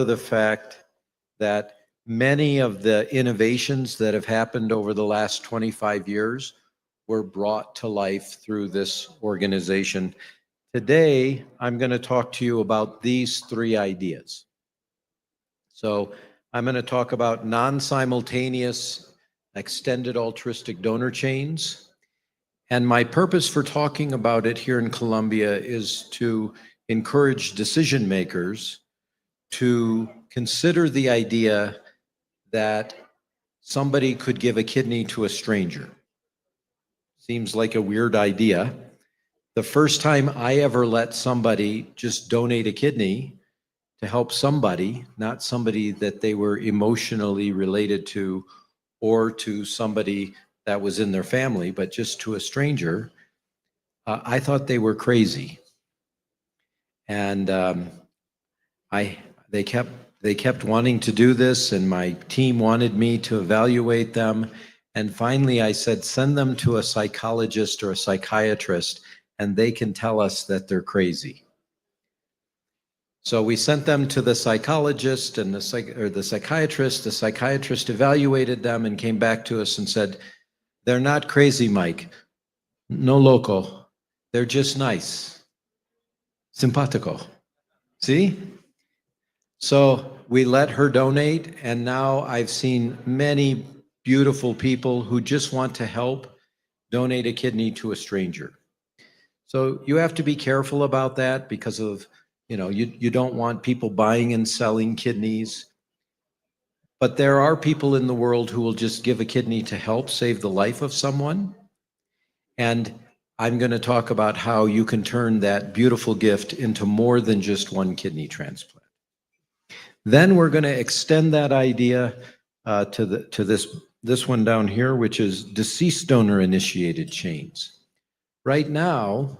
the fact that many of the innovations that have happened over the last 25 years were brought to life through this organization. Today, I'm going to talk to you about these three ideas. So I'm going to talk about non-simultaneous extended altruistic donor chains. And my purpose for talking about it here in Columbia is to encourage decision makers to consider the idea that somebody could give a kidney to a stranger. Seems like a weird idea. The first time I ever let somebody just donate a kidney to help somebody, not somebody that they were emotionally related to or to somebody that was in their family, but just to a stranger, I thought they were crazy. And they kept wanting to do this, and my team wanted me to evaluate them. And finally I said, send them to a psychologist or a psychiatrist, and they can tell us that they're crazy. So we sent them to the psychologist and the psychiatrist. The psychiatrist evaluated them and came back to us and said, they're not crazy, Mike. No loco. They're just nice. Simpatico. See? So we let her donate, and now I've seen many beautiful people who just want to help donate a kidney to a stranger. So you have to be careful about that because of, you don't want people buying and selling kidneys. But there are people in the world who will just give a kidney to help save the life of someone. And I'm going to talk about how you can turn that beautiful gift into more than just one kidney transplant. Then we're going to extend that idea to this one down here, which is deceased donor initiated chains. Right now,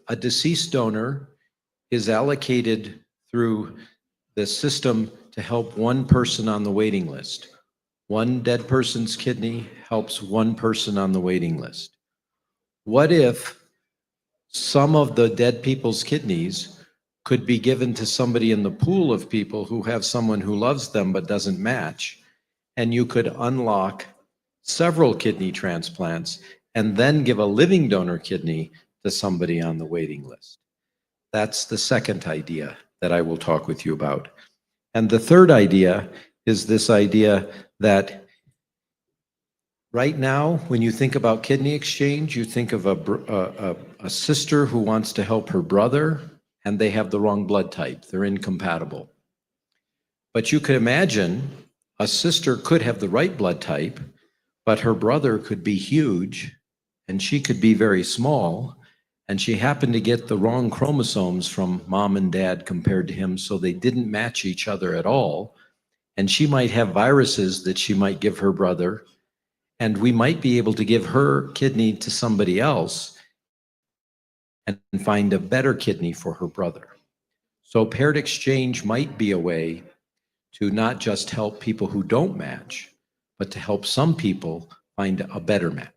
a deceased donor is allocated through the system to help one person on the waiting list. One dead person's kidney helps one person on the waiting list. What if some of the dead people's kidneys could be given to somebody in the pool of people who have someone who loves them but doesn't match, and you could unlock several kidney transplants and then give a living donor kidney to somebody on the waiting list? That's the second idea that I will talk with you about. And the third idea is this idea that right now, when you think about kidney exchange, you think of a sister who wants to help her brother, and they have the wrong blood type. They're incompatible. But you could imagine a sister could have the right blood type, but her brother could be huge, and she could be very small, and she happened to get the wrong chromosomes from mom and dad compared to him, so they didn't match each other at all. And she might have viruses that she might give her brother, and we might be able to give her kidney to somebody else and find a better kidney for her brother. So paired exchange might be a way to not just help people who don't match, but to help some people find a better match.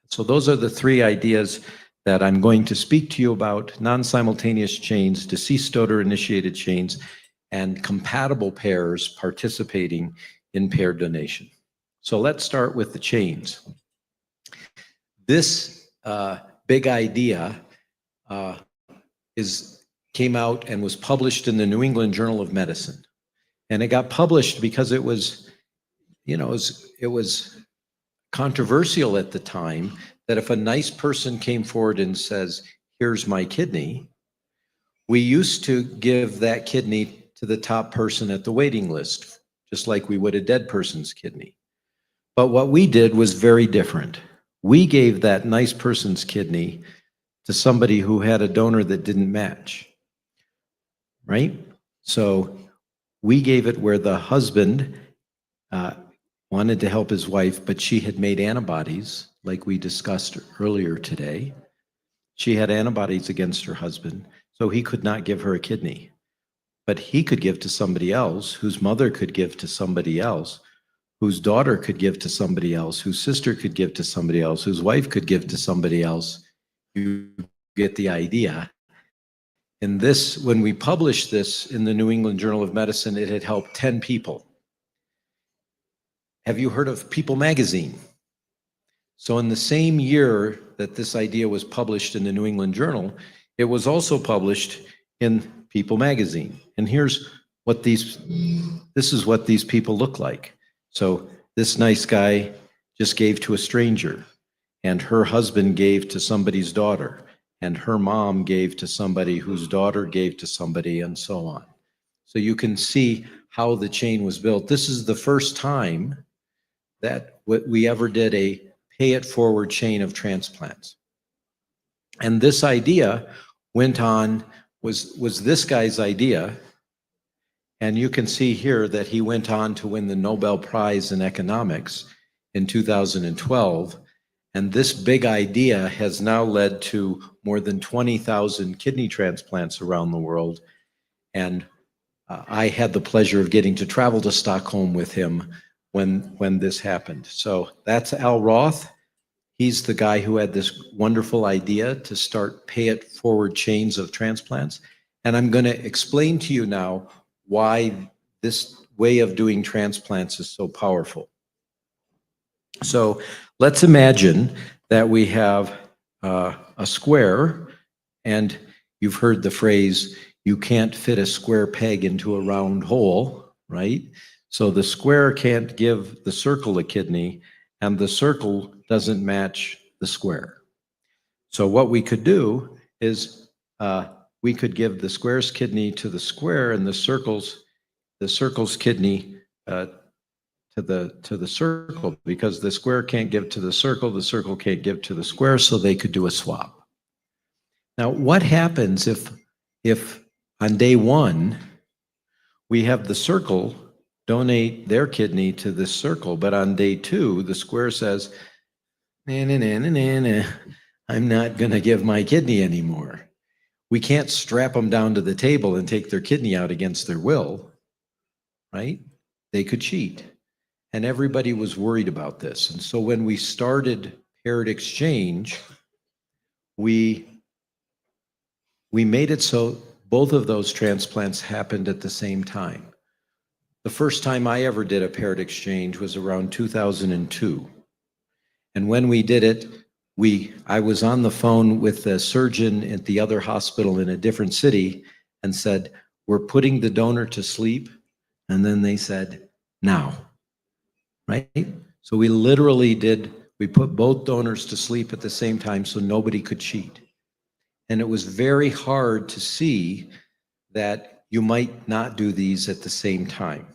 So those are the three ideas that I'm going to speak to you about: non-simultaneous chains, deceased donor-initiated chains, and compatible pairs participating in paired donation. So let's start with the chains. This big idea came out and was published in the New England Journal of Medicine. And it got published because it was controversial at the time that if a nice person came forward and says, here's my kidney, we used to give that kidney to the top person at the waiting list, just like we would a dead person's kidney. But what we did was very different. We gave that nice person's kidney to somebody who had a donor that didn't match, right? So we gave it where the husband wanted to help his wife, but she had made antibodies, like we discussed earlier today. She had antibodies against her husband, so he could not give her a kidney. But he could give to somebody else, whose mother could give to somebody else, whose daughter could give to somebody else, whose sister could give to somebody else, whose wife could give to somebody else. You get the idea. when we published this in the New England Journal of Medicine, it had helped 10 people. Have you heard of People magazine? So in the same year that this idea was published in the New England Journal, it was also published in People magazine. And this is what these people look like. So this nice guy just gave to a stranger, and her husband gave to somebody's daughter, and her mom gave to somebody whose daughter gave to somebody, and so on. So you can see how the chain was built. This is the first time that we ever did a pay it forward chain of transplants. And this idea went on, was this guy's idea. And you can see here that he went on to win the Nobel Prize in Economics in 2012. And this big idea has now led to more than 20,000 kidney transplants around the world. And I had the pleasure of getting to travel to Stockholm with him when this happened. So that's Al Roth. He's the guy who had this wonderful idea to start pay it forward chains of transplants. And I'm going to explain to you now why this way of doing transplants is so powerful. So let's imagine that we have a square, and you've heard the phrase, you can't fit a square peg into a round hole, right? So the square can't give the circle a kidney, and the circle doesn't match the square. So what we could do is we could give the square's kidney to the square, and the circle's kidney to the circle, because the square can't give to the circle can't give to the square, so they could do a swap. Now, what happens if on day one we have the circle donate their kidney to this circle, but on day two the square says, nah, nah, nah, nah, nah, nah, I'm not going to give my kidney anymore. We can't strap them down to the table and take their kidney out against their will, right? They could cheat. And everybody was worried about this. And so when we started paired exchange, we made it so both of those transplants happened at the same time. The first time I ever did a paired exchange was around 2002. And when we did it, I was on the phone with the surgeon at the other hospital in a different city and said, we're putting the donor to sleep. And then they said, now, right? So we literally we put both donors to sleep at the same time so nobody could cheat. And it was very hard to see that you might not do these at the same time.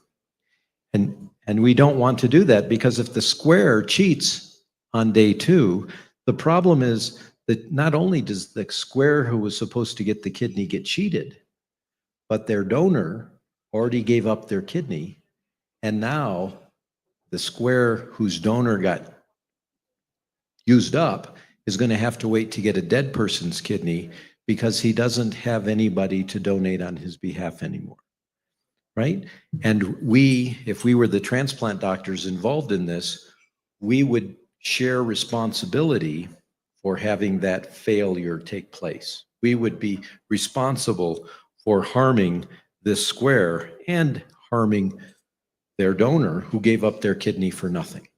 And we don't want to do that, because if the square cheats on day two, the problem is that not only does the square who was supposed to get the kidney get cheated, but their donor already gave up their kidney, and now the square whose donor got used up is going to have to wait to get a dead person's kidney because he doesn't have anybody to donate on his behalf anymore, right? And if we were the transplant doctors involved in this, we would share responsibility for having that failure take place. We would be responsible for harming this square and harming their donor who gave up their kidney for nothing.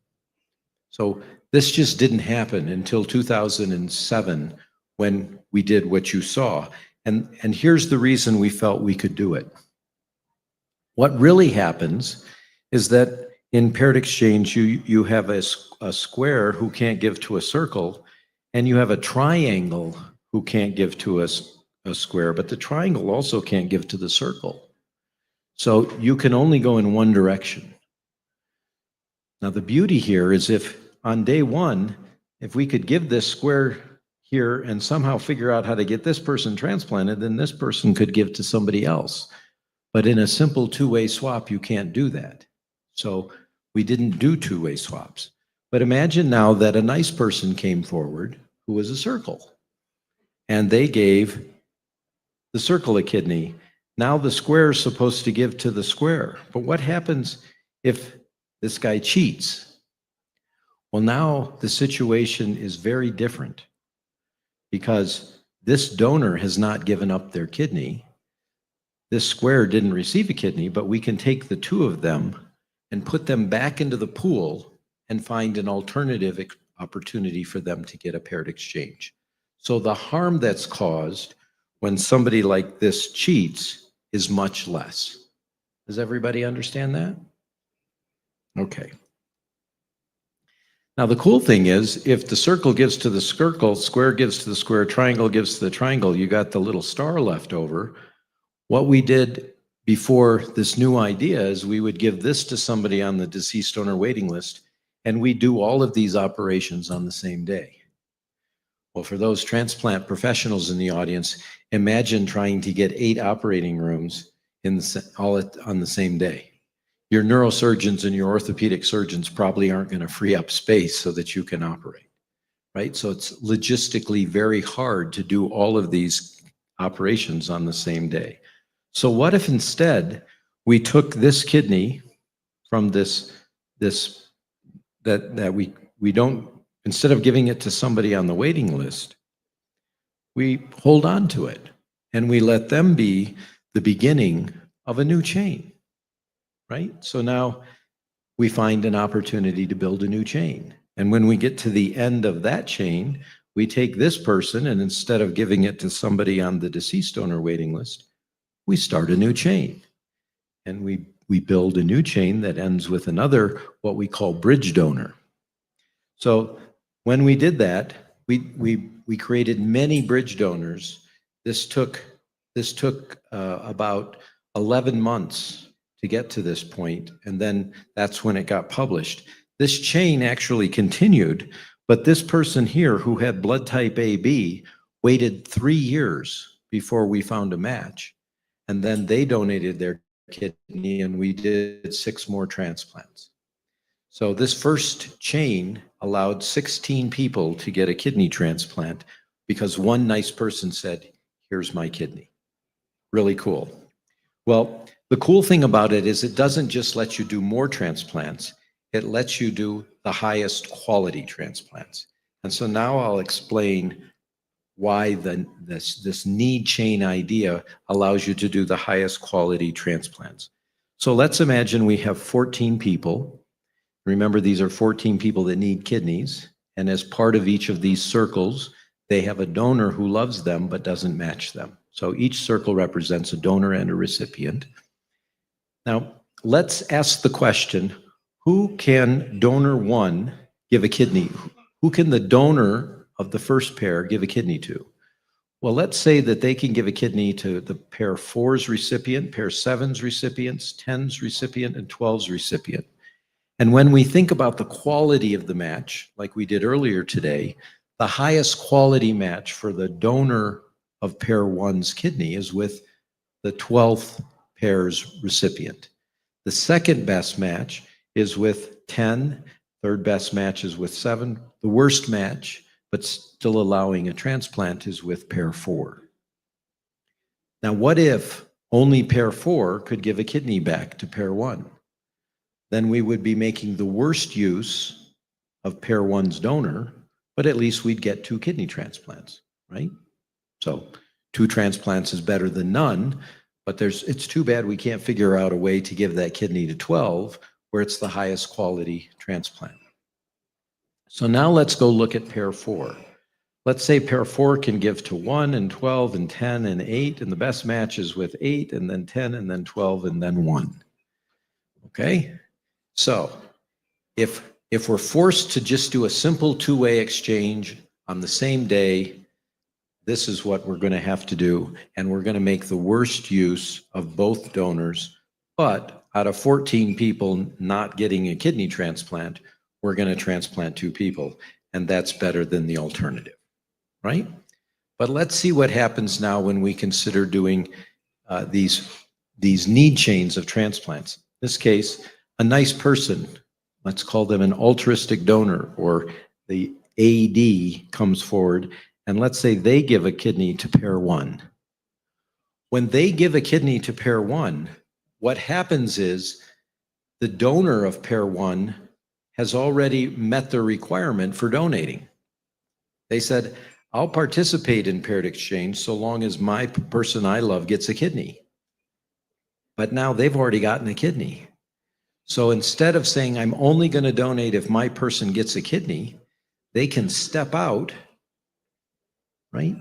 So this just didn't happen until 2007 when we did what you saw. And here's the reason we felt we could do it. What really happens is that in paired exchange, you have a square who can't give to a circle, and you have a triangle who can't give to a square, but the triangle also can't give to the circle. So you can only go in one direction. Now, the beauty here is if on day one, if we could give this square here and somehow figure out how to get this person transplanted, then this person could give to somebody else. But in a simple two-way swap, you can't do that. So we didn't do two-way swaps. But imagine now that a nice person came forward who was a circle, and they gave the circle a kidney. Now the square is supposed to give to the square. But what happens if this guy cheats? Well, now the situation is very different, because this donor has not given up their kidney. This square didn't receive a kidney, but we can take the two of them and put them back into the pool and find an alternative opportunity for them to get a paired exchange. So the harm that's caused when somebody like this cheats is much less. Does everybody understand that? Okay. Now, the cool thing is, if the circle gives to the circle, square gives to the square, triangle gives to the triangle, you got the little star left over. What we did before this new idea is we would give this to somebody on the deceased donor waiting list, and we do all of these operations on the same day. Well, for those transplant professionals in the audience, imagine trying to get 8 operating rooms on the same day. Your neurosurgeons and your orthopedic surgeons probably aren't going to free up space so that you can operate, right? So it's logistically very hard to do all of these operations on the same day. So what if instead we took this kidney from we don't, instead of giving it to somebody on the waiting list, we hold on to it and we let them be the beginning of a new chain, right? So now we find an opportunity to build a new chain. And when we get to the end of that chain, we take this person and instead of giving it to somebody on the deceased donor waiting list, we start a new chain. And we build a new chain that ends with another, what we call bridge donor. So when we did that, we created many bridge donors. This took about 11 months to get to this point, and then that's when it got published. This chain actually continued, but this person here who had blood type AB waited 3 years before we found a match, and then they donated their kidney and we did 6 more transplants. So this first chain allowed 16 people to get a kidney transplant because one nice person said, "Here's my kidney." Really cool. Well, the cool thing about it is it doesn't just let you do more transplants, it lets you do the highest quality transplants. And so now I'll explain why this need chain idea allows you to do the highest quality transplants. So let's imagine we have 14 people. Remember, these are 14 people that need kidneys. And as part of each of these circles, they have a donor who loves them but doesn't match them. So each circle represents a donor and a recipient. Now, let's ask the question, who can donor 1 give a kidney? Who can the donor of the first pair give a kidney to? Well, let's say that they can give a kidney to the pair 4's recipient, pair 7's recipients, 10's recipient, and 12's recipient. And when we think about the quality of the match, like we did earlier today, the highest quality match for the donor of pair 1's kidney is with the 12th pair's recipient. The second best match is with 10, third best match is with 7. The worst match, but still allowing a transplant, is with pair 4. Now, what if only pair 4 could give a kidney back to pair 1? Then we would be making the worst use of pair 1's donor, but at least we'd get 2 kidney transplants, right? So 2 transplants is better than none, but it's too bad we can't figure out a way to give that kidney to 12 where it's the highest quality transplant. So now let's go look at pair 4. Let's say pair 4 can give to 1 and 12 and 10 and 8, and the best match is with 8 and then 10 and then 12 and then 1. Okay? So if we're forced to just do a simple 2-way exchange on the same day, this is what we're going to have to do, and we're going to make the worst use of both donors. But out of 14 people not getting a kidney transplant, we're going to transplant 2 people, and that's better than the alternative, right? But let's see what happens now when we consider doing these need chains of transplants. In this case, a nice person, let's call them an altruistic donor, or the AD comes forward, and let's say they give a kidney to pair 1. When they give a kidney to pair 1, what happens is the donor of pair 1 has already met the requirement for donating. They said, I'll participate in paired exchange so long as my person I love gets a kidney. But now they've already gotten a kidney. So instead of saying, I'm only going to donate if my person gets a kidney, they can step out, right?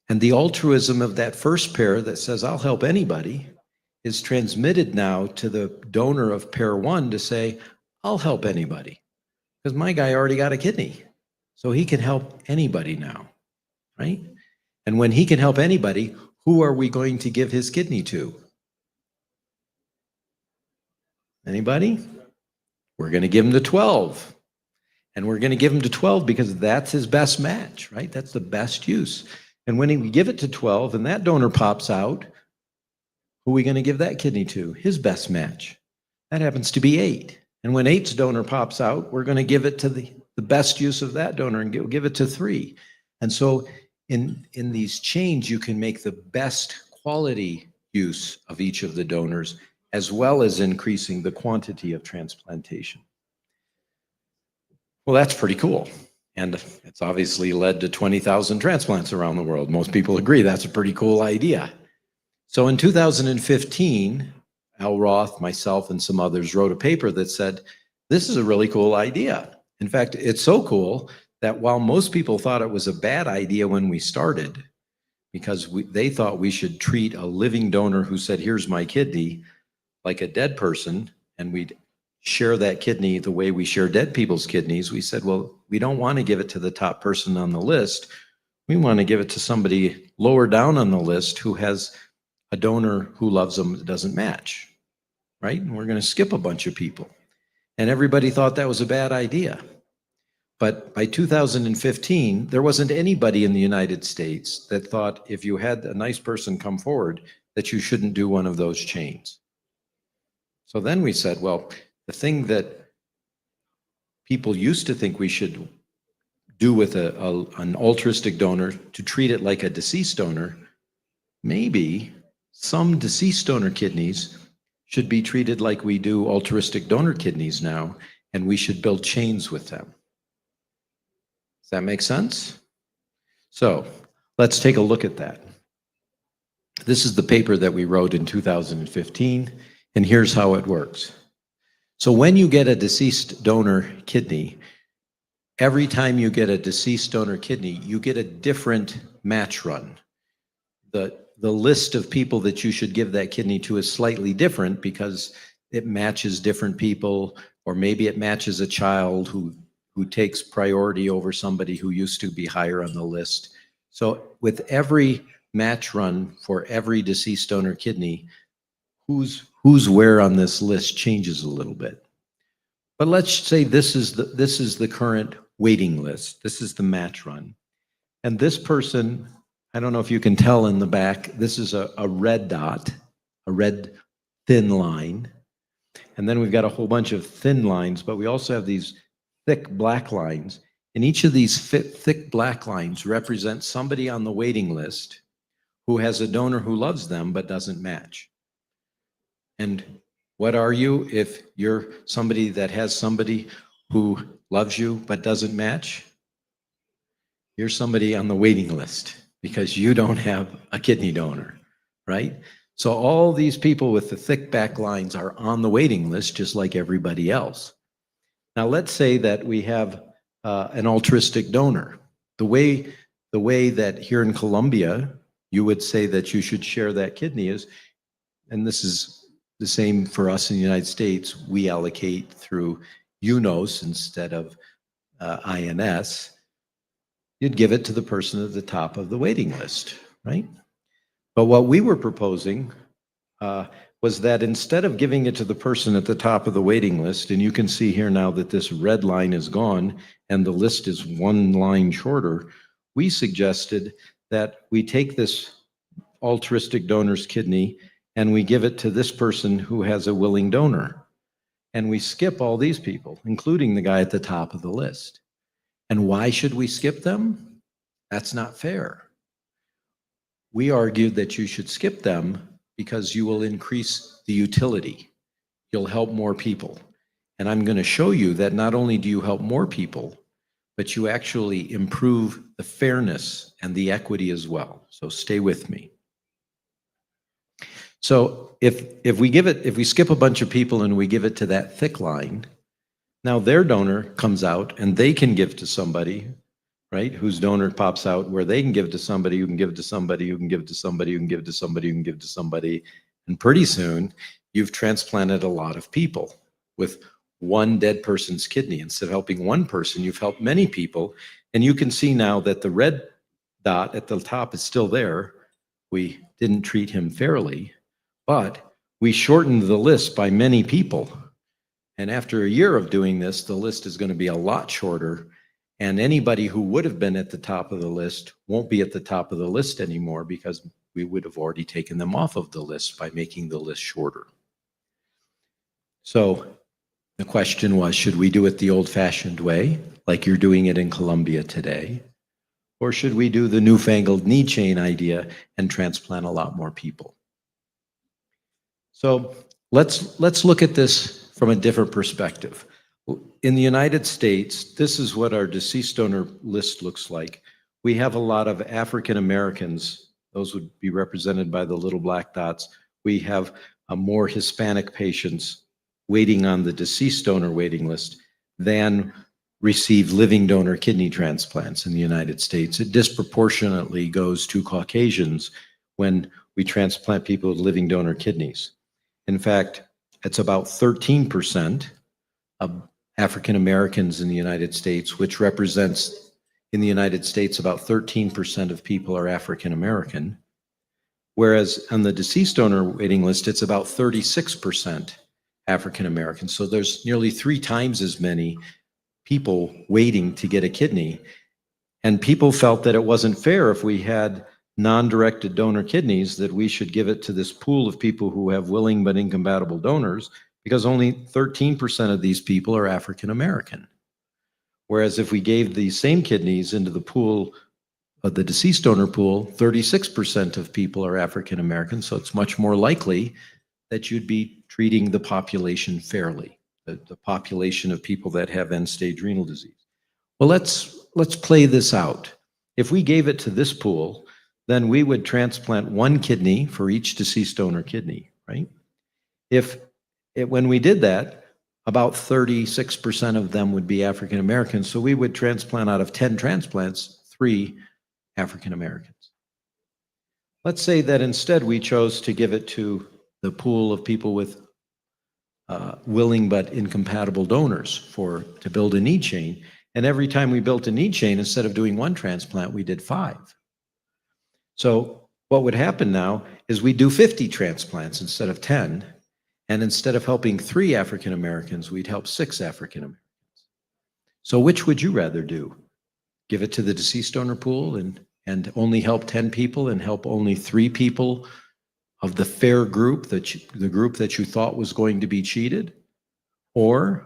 And the altruism of that first pair that says, I'll help anybody, is transmitted now to the donor of pair one to say, I'll help anybody, because my guy already got a kidney. So he can help anybody now, right? And when he can help anybody, who are we going to give his kidney to? Anybody? We're going to give him to 12. And we're going to give him to 12 because that's his best match, right? That's the best use. And when we give it to 12 and that donor pops out, who are we going to give that kidney to? His best match. That happens to be 8. And when 8's donor pops out, we're going to give it to the best use of that donor and give it to 3. And so in these chains, you can make the best quality use of each of the donors, as well as increasing the quantity of transplantation. Well, that's pretty cool. And it's obviously led to 20,000 transplants around the world. Most people agree that's a pretty cool idea. So in 2015, Al Roth, myself, and some others wrote a paper that said, this is a really cool idea. In fact, it's so cool that while most people thought it was a bad idea when we started, because they thought we should treat a living donor who said, here's my kidney, like a dead person, and we'd share that kidney the way we share dead people's kidneys, we said, well, we don't want to give it to the top person on the list. We want to give it to somebody lower down on the list who has a donor who loves them that doesn't match, right? And we're going to skip a bunch of people. And everybody thought that was a bad idea. But by 2015, there wasn't anybody in the United States that thought if you had a nice person come forward that you shouldn't do one of those chains. So then we said, well, the thing that people used to think we should do with an altruistic donor to treat it like a deceased donor, maybe some deceased donor kidneys should be treated like we do altruistic donor kidneys now, and we should build chains with them. Does that make sense? So let's take a look at that. This is the paper that we wrote in 2015, and here's how it works. So when you get a deceased donor kidney, every time you get a deceased donor kidney, you get a different match run. The list of people that you should give that kidney to is slightly different because it matches different people, or maybe it matches a child who takes priority over somebody who used to be higher on the list. So with every match run for every deceased donor kidney, who's where on this list changes a little bit. But let's say this is the current waiting list. This is the match run. And this person, I don't know if you can tell in the back, this is a red dot, a red thin line. And then we've got a whole bunch of thin lines, but we also have these thick black lines. And each of these thick black lines represents somebody on the waiting list who has a donor who loves them but doesn't match. And what are you if you're somebody that has somebody who loves you but doesn't match? You're somebody on the waiting list because you don't have a kidney donor, right? So all these people with the thick back lines are on the waiting list just like everybody else. Now let's say that we have an altruistic donor. The way that here in Colombia, you would say that you should share that kidney is, and this is the same for us in the United States, we allocate through UNOS instead of INS. You'd give it to the person at the top of the waiting list, right? But what we were proposing was that instead of giving it to the person at the top of the waiting list, and you can see here now that this red line is gone and the list is one line shorter, we suggested that we take this altruistic donor's kidney and we give it to this person who has a willing donor. And we skip all these people, including the guy at the top of the list. And why should we skip them? That's not fair. We argued that you should skip them because you will increase the utility. You'll help more people. And I'm going to show you that not only do you help more people, but you actually improve the fairness and the equity as well. So stay with me. So if we skip a bunch of people and we give it to that thick line, now their donor comes out and they can give to somebody, right? Whose donor pops out where they can give to somebody who can give to somebody who can give to somebody who can give to somebody who can give to somebody. And pretty soon you've transplanted a lot of people with one dead person's kidney. Instead of helping one person, you've helped many people. And you can see now that the red dot at the top is still there. We didn't treat him fairly, but we shortened the list by many people. And after a year of doing this, the list is going to be a lot shorter. And anybody who would have been at the top of the list won't be at the top of the list anymore because we would have already taken them off of the list by making the list shorter. So the question was, should we do it the old-fashioned way, like you're doing it in Colombia today? Or should we do the newfangled need chain idea and transplant a lot more people? So let's look at this from a different perspective. In the United States, this is what our deceased donor list looks like. We have a lot of African Americans. Those would be represented by the little black dots. We have more Hispanic patients waiting on the deceased donor waiting list than receive living donor kidney transplants in the United States. It disproportionately goes to Caucasians when we transplant people with living donor kidneys. In fact, it's about 13% of African Americans in the United States, which represents in the United States about 13% of people are African American. Whereas on the deceased donor waiting list, it's about 36% African American. So there's nearly 3 times as many people waiting to get a kidney. And people felt that it wasn't fair if we had non-directed donor kidneys, that we should give it to this pool of people who have willing but incompatible donors, because only 13% of these people are African American. Whereas if we gave these same kidneys into the pool of the deceased donor pool, 36% of people are African American. So it's much more likely that you'd be treating the population fairly, the population of people that have end-stage renal disease. Well, let's play this out. If we gave it to this pool, then we would transplant 1 kidney for each deceased donor kidney, right? When we did that, about 36% of them would be African Americans. So we would transplant out of 10 transplants, 3 African Americans. Let's say that instead we chose to give it to the pool of people with willing but incompatible donors to build a need chain. And every time we built a need chain, instead of doing 1 transplant, we did 5. So what would happen now is we do 50 transplants instead of 10. And instead of helping 3 African Americans, we'd help 6 African Americans. So which would you rather do? Give it to the deceased donor pool and only help 10 people and help only 3 people of the fair group, the group that you thought was going to be cheated? Or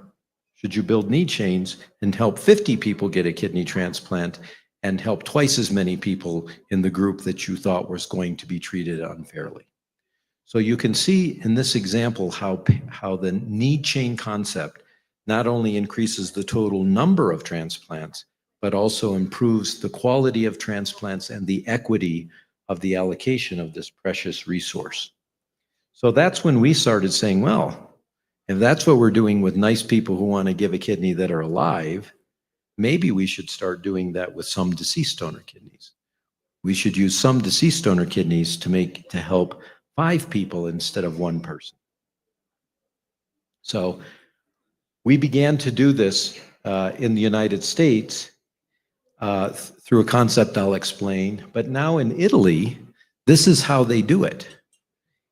should you build need chains and help 50 people get a kidney transplant and help twice as many people in the group that you thought was going to be treated unfairly? So you can see in this example how the need chain concept not only increases the total number of transplants, but also improves the quality of transplants and the equity of the allocation of this precious resource. So that's when we started saying, well, if that's what we're doing with nice people who want to give a kidney that are alive, maybe we should start doing that with some deceased donor kidneys. We should use some deceased donor kidneys to help 5 people instead of 1 person. So we began to do this in the United States through a concept I'll explain. But now in Italy, this is how they do it.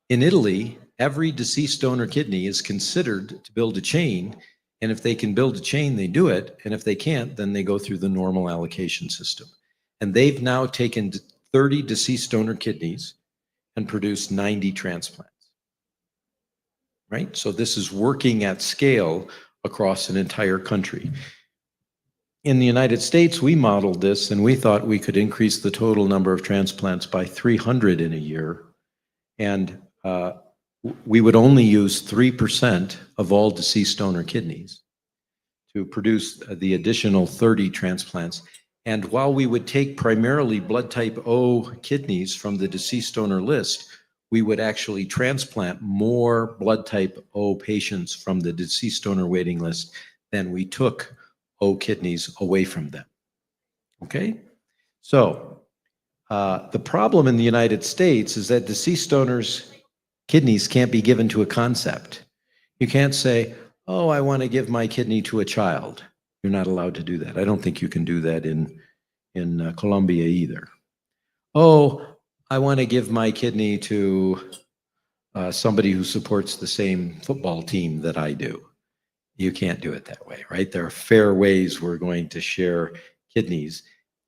In Italy, every deceased donor kidney is considered to build a chain. And if they can build a chain, they do it. And if they can't, then they go through the normal allocation system. And they've now taken 30 deceased donor kidneys and produced 90 transplants, right? So this is working at scale across an entire country. In the United States, we modeled this and we thought we could increase the total number of transplants by 300 in a year. And we would only use 3% of all deceased donor kidneys produce the additional 30 transplants. And while we would take primarily blood type O kidneys from the deceased donor list, we would actually transplant more blood type O patients from the deceased donor waiting list than we took O kidneys away from them. Okay? So the problem in the United States is that deceased donors' kidneys can't be given to a concept. You can't say, oh, I want to give my kidney to a child. You're not allowed to do that. I don't think you can do that in Colombia either. Oh, I want to give my kidney to somebody who supports the same football team that I do. You can't do it that way, right? There are fair ways we're going to share kidneys,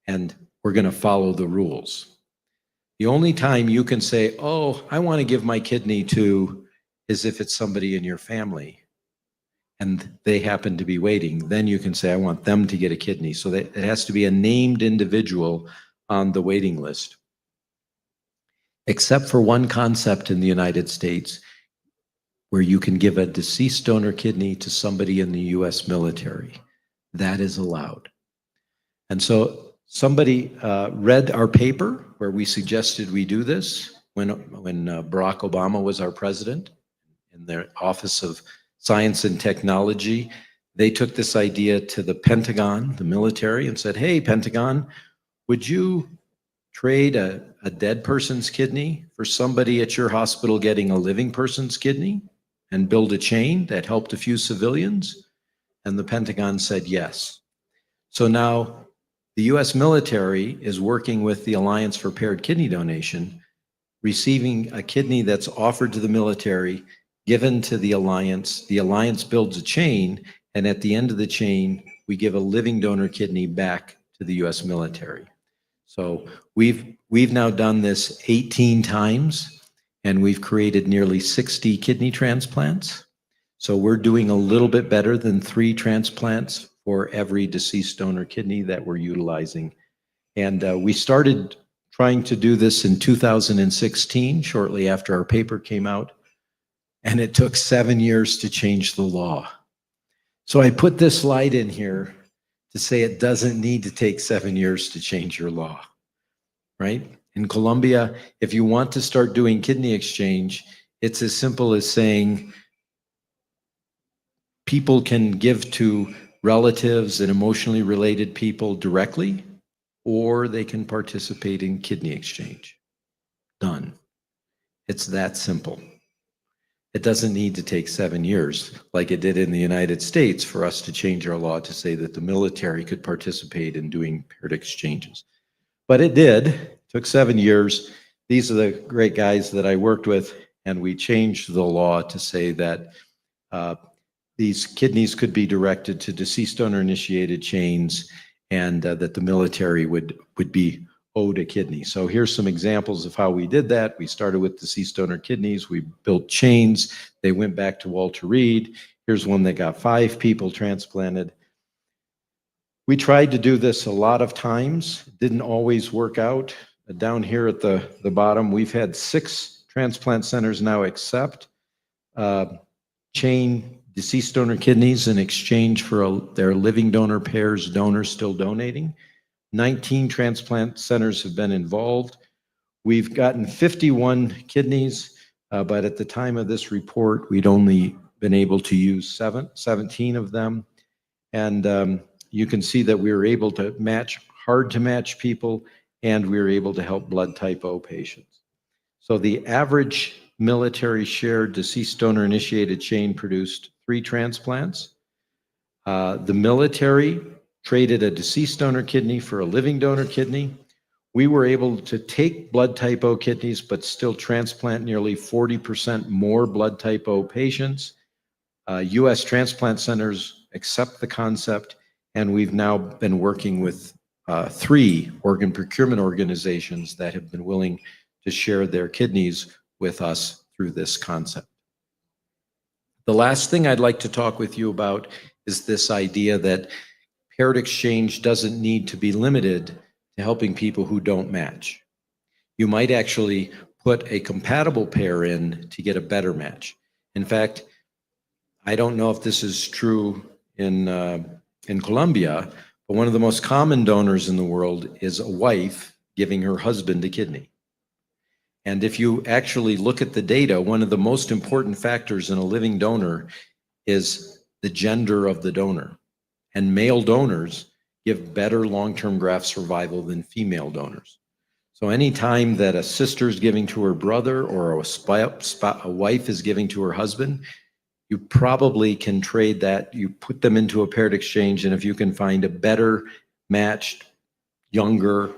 and we're going to follow the rules. The only time you can say, oh, I want to give my kidney to, is if it's somebody in your family and they happen to be waiting. Then you can say, I want them to get a kidney. So that it has to be a named individual on the waiting list. Except for one concept in the United States where you can give a deceased donor kidney to somebody in the US military. That is allowed. And so somebody read our paper where we suggested we do this when Barack Obama was our president in their Office of Science and Technology. They took this idea to the Pentagon, the military, and said, hey, Pentagon, would you trade a dead person's kidney for somebody at your hospital getting a living person's kidney and build a chain that helped a few civilians? And the Pentagon said yes. So now the US military is working with the Alliance for Paired Kidney Donation, receiving a kidney that's offered to the military, given to the Alliance. The Alliance builds a chain, and at the end of the chain, we give a living donor kidney back to the US military. So we've now done this 18 times, and we've created nearly 60 kidney transplants. So we're doing a little bit better than 3 transplants for every deceased donor kidney that we're utilizing. And we started trying to do this in 2016, shortly after our paper came out, and it took 7 years to change the law. So I put this slide in here to say it doesn't need to take 7 years to change your law, right? In Colombia, if you want to start doing kidney exchange, it's as simple as saying people can give to relatives and emotionally related people directly, or they can participate in kidney exchange. Done. It's that simple. It doesn't need to take 7 years like it did in the United States for us to change our law to say that the military could participate in doing paired exchanges. But it did. It took 7 years. These are the great guys that I worked with, and we changed the law to say that these kidneys could be directed to deceased donor-initiated chains, and that the military would be owed a kidney. So here's some examples of how we did that. We started with deceased donor kidneys. We built chains. They went back to Walter Reed. Here's one that got 5 people transplanted. We tried to do this a lot of times. It didn't always work out. Down here at the bottom, we've had 6 transplant centers now accept chain deceased donor kidneys in exchange for their living donor pairs donors still donating. 19 transplant centers have been involved. We've gotten 51 kidneys, but at the time of this report, we'd only been able to use 17 of them. And you can see that we were able to match hard to match people, and we were able to help blood type O patients. So the average military shared deceased donor initiated chain produced 3 transplants. The military traded a deceased donor kidney for a living donor kidney. We were able to take blood type O kidneys, but still transplant nearly 40% more blood type O patients. US transplant centers accept the concept, and we've now been working with 3 organ procurement organizations that have been willing to share their kidneys with us through this concept. The last thing I'd like to talk with you about is this idea that paired exchange doesn't need to be limited to helping people who don't match. You might actually put a compatible pair in to get a better match. In fact, I don't know if this is true in in Colombia, but one of the most common donors in the world is a wife giving her husband a kidney. And if you actually look at the data, one of the most important factors in a living donor is the gender of the donor. And male donors give better long-term graft survival than female donors. So anytime that a sister is giving to her brother or a wife is giving to her husband, you probably can trade that. You put them into a paired exchange, and if you can find a better matched, younger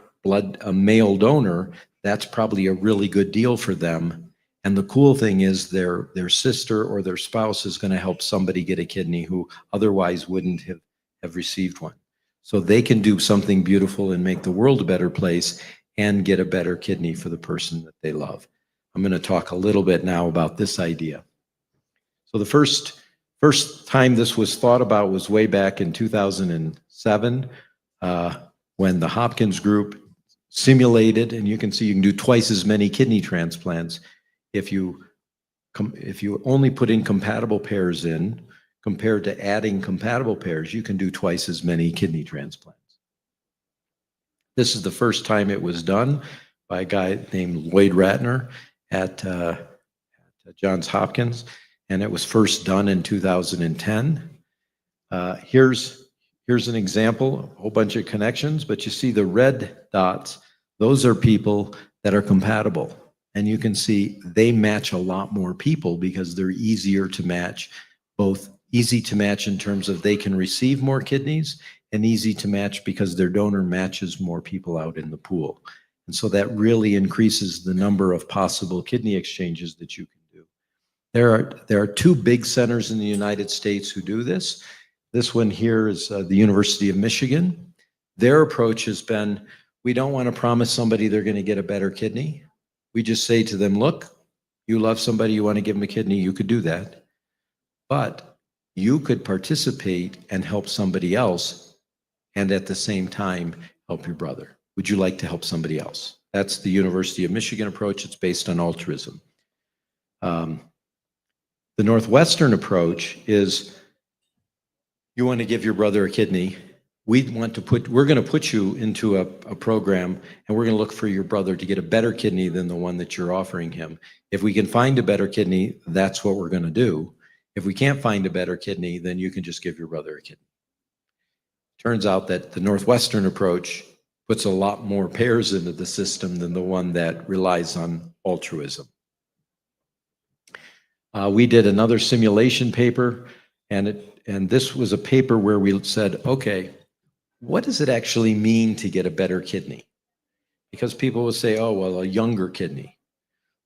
a male donor, that's probably a really good deal for them. And the cool thing is their sister or their spouse is going to help somebody get a kidney who otherwise wouldn't have received one. So they can do something beautiful and make the world a better place and get a better kidney for the person that they love. I'm going to talk a little bit now about this idea. So the first time this was thought about was way back in 2007 when the Hopkins group simulated, and you can see you can do twice as many kidney transplants if you only put incompatible pairs in compared to adding compatible pairs, you can do twice as many kidney transplants. This is the first time it was done by a guy named Lloyd Ratner at Johns Hopkins, and it was first done in 2010. Here's an example, a whole bunch of connections, but you see the red dots, those are people that are compatible. And you can see they match a lot more people because they're easier to match, both easy to match in terms of they can receive more kidneys and easy to match because their donor matches more people out in the pool. And so that really increases the number of possible kidney exchanges that you can do. There are two big centers in the United States who do this. This one here is the University of Michigan. Their approach has been, we don't want to promise somebody they're going to get a better kidney. We just say to them, look, you love somebody, you want to give them a kidney, you could do that. But you could participate and help somebody else and at the same time help your brother. Would you like to help somebody else? That's the University of Michigan approach. It's based on altruism. The Northwestern approach is you want to give your brother a kidney. We're going to put you into a program and we're going to look for your brother to get a better kidney than the one that you're offering him. If we can find a better kidney, that's what we're going to do. If we can't find a better kidney, then you can just give your brother a kidney. Turns out that the Northwestern approach puts a lot more pairs into the system than the one that relies on altruism. We did another simulation paper, and this was a paper where we said, okay, what does it actually mean to get a better kidney? Because people will say, oh, well, a younger kidney.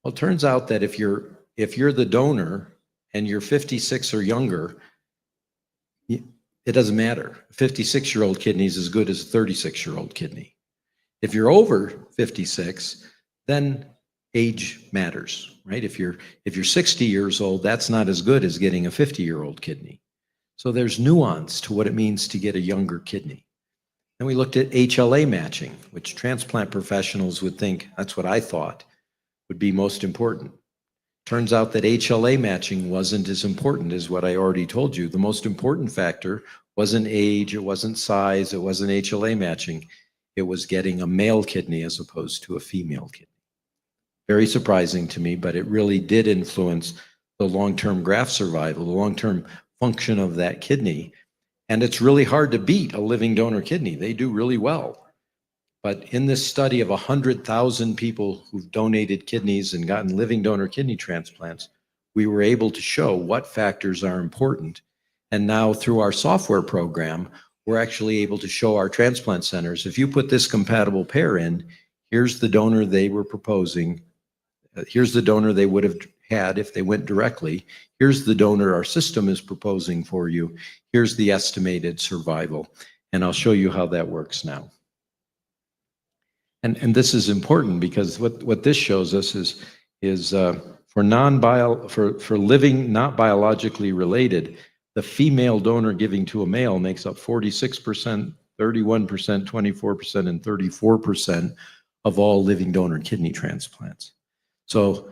Well, it turns out that if you're the donor and you're 56 or younger, it doesn't matter. A 56-year-old kidney is as good as a 36-year-old kidney. If you're over 56, then age matters, right? If you're 60 years old, that's not as good as getting a 50-year-old kidney. So there's nuance to what it means to get a younger kidney. And we looked at HLA matching, which transplant professionals would think, that's what I thought, would be most important. Turns out that HLA matching wasn't as important as what I already told you. The most important factor wasn't age, it wasn't size, it wasn't HLA matching. It was getting a male kidney as opposed to a female kidney. Very surprising to me, but it really did influence the long-term graft survival, the long-term function of that kidney. And it's really hard to beat a living donor kidney. They do really well. But in this study of 100,000 people who've donated kidneys and gotten living donor kidney transplants, we were able to show what factors are important. And now through our software program, we're actually able to show our transplant centers, if you put this compatible pair in, here's the donor they were proposing. Here's the donor they would have had if they went directly. Here's the donor our system is proposing for you. Here's the estimated survival. And I'll show you how that works now. And this is important because what this shows us is for living not biologically related, the female donor giving to a male makes up 46%, 31%, 24%, and 34% of all living donor kidney transplants. So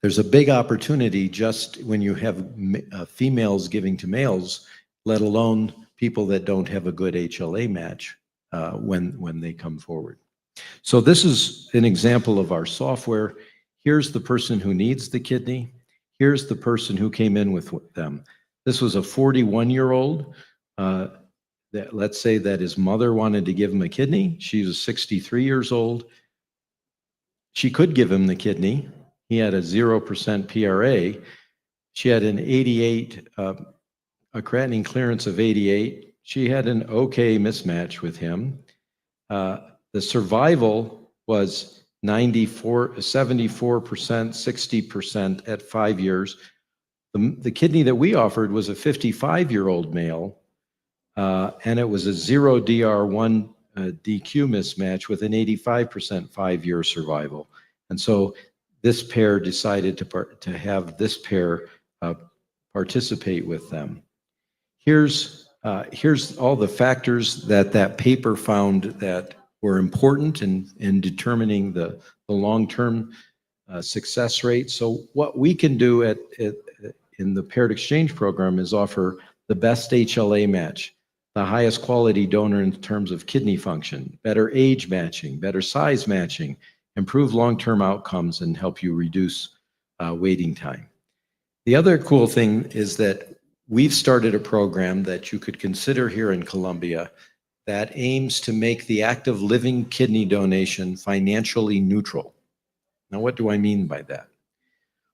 there's a big opportunity just when you have females giving to males, let alone people that don't have a good HLA match when they come forward. So this is an example of our software. Here's the person who needs the kidney. Here's the person who came in with them. This was a 41-year-old. That, let's say that his mother wanted to give him a kidney. She was 63 years old. She could give him the kidney. He had a 0% PRA. She had an 88, a creatinine clearance of 88. She had an okay mismatch with him. The survival was 94, 74%, 60% at 5 years. The kidney that we offered was a 55-year-old male, and it was a 0 DR1 DQ mismatch with an 85% 5-year survival. And so this pair decided to have this pair participate with them. Here's all the factors that paper found that were important in determining the long-term success rate. So what we can do in the paired exchange program is offer the best HLA match, the highest quality donor in terms of kidney function, better age matching, better size matching, improve long-term outcomes, and help you reduce waiting time. The other cool thing is that we've started a program that you could consider here in Colombia that aims to make the act of living kidney donation financially neutral. Now, what do I mean by that?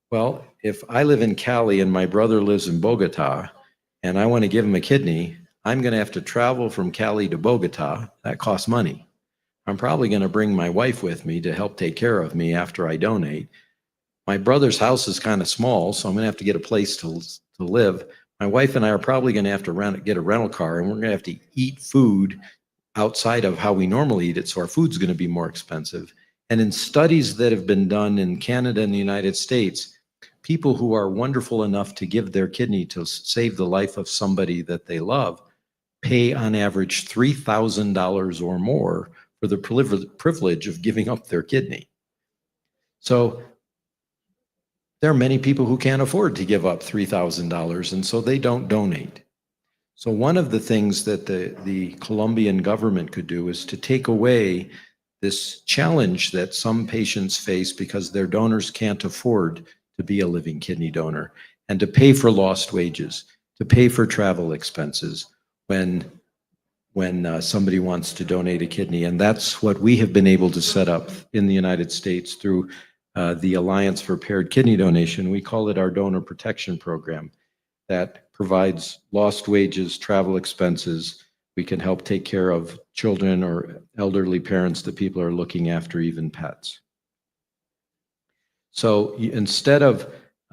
Well, if I live in Cali and my brother lives in Bogota, and I want to give him a kidney, I'm going to have to travel from Cali to Bogota. That costs money. I'm probably going to bring my wife with me to help take care of me after I donate. My brother's house is kind of small, so I'm going to have to get a place to live. My wife and I are probably going to have to get a rental car, and we're going to have to eat food outside of how we normally eat it, so our food's going to be more expensive. And in studies that have been done in Canada and the United States, people who are wonderful enough to give their kidney to save the life of somebody that they love pay on average $3,000 or more for the privilege of giving up their kidney. So there are many people who can't afford to give up $3,000, and so they don't donate. So one of the things that the Colombian government could do is to take away this challenge that some patients face because their donors can't afford to be a living kidney donor, and to pay for lost wages, to pay for travel expenses when somebody wants to donate a kidney. And that's what we have been able to set up in the United States through the Alliance for Paired Kidney Donation. We call it our donor protection program that provides lost wages, travel expenses. We can help take care of children or elderly parents that people are looking after, even pets. So instead of,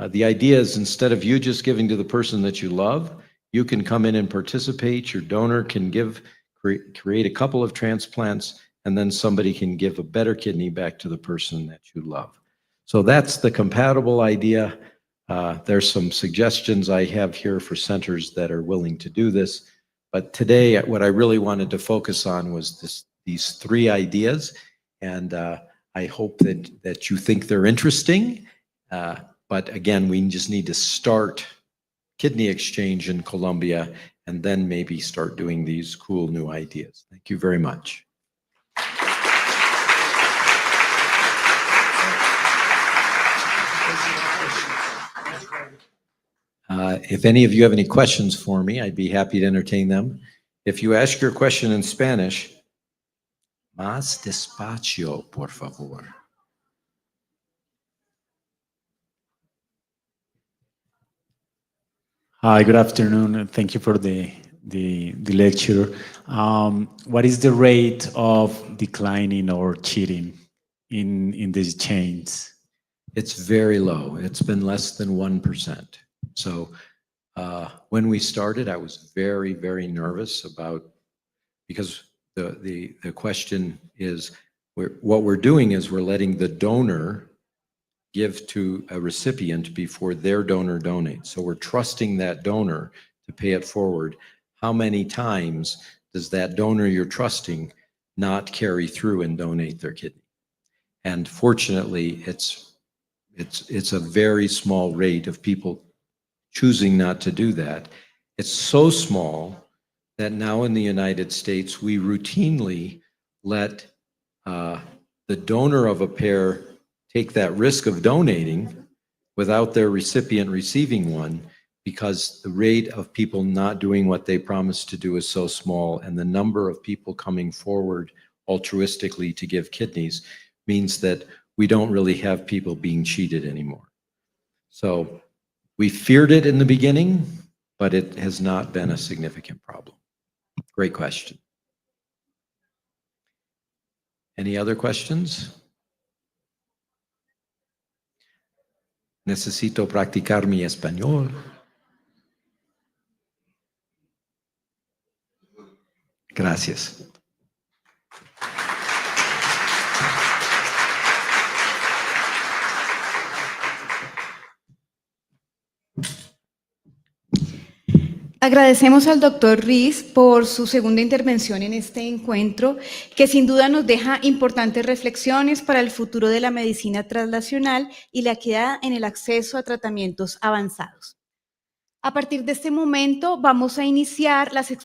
the idea is instead of you just giving to the person that you love, you can come in and participate. Your donor can create a couple of transplants, and then somebody can give a better kidney back to the person that you love. So that's the compatible idea. There's some suggestions I have here for centers that are willing to do this. But today, what I really wanted to focus on was these three ideas. And I hope that you think they're interesting. But again, we just need to start kidney exchange in Colombia and then maybe start doing these cool new ideas. Thank you very much. If any of you have any questions for me, I'd be happy to entertain them. If you ask your question in Spanish, más despacio, por favor. Hi, good afternoon, and thank you for the lecture. What is the rate of declining or cheating in these chains? It's very low. It's been less than 1%. So when we started, I was very, very nervous because the question is, what we're doing is we're letting the donor give to a recipient before their donor donates. So we're trusting that donor to pay it forward. How many times does that donor you're trusting not carry through and donate their kidney? And fortunately, it's a very small rate of people choosing not to do that. It's so small that now in the United States, we routinely let the donor of a pair take that risk of donating without their recipient receiving one, because the rate of people not doing what they promised to do is so small, and the number of people coming forward altruistically to give kidneys means that we don't really have people being cheated anymore. So we feared it in the beginning, but it has not been a significant problem. Great question. Any other questions? Necesito practicar mi español. Gracias. Agradecemos al doctor Riz por su segunda intervención en este encuentro, que sin duda nos deja importantes reflexiones para el futuro de la medicina translacional y la equidad en el acceso a tratamientos avanzados. A partir de este momento vamos a iniciar las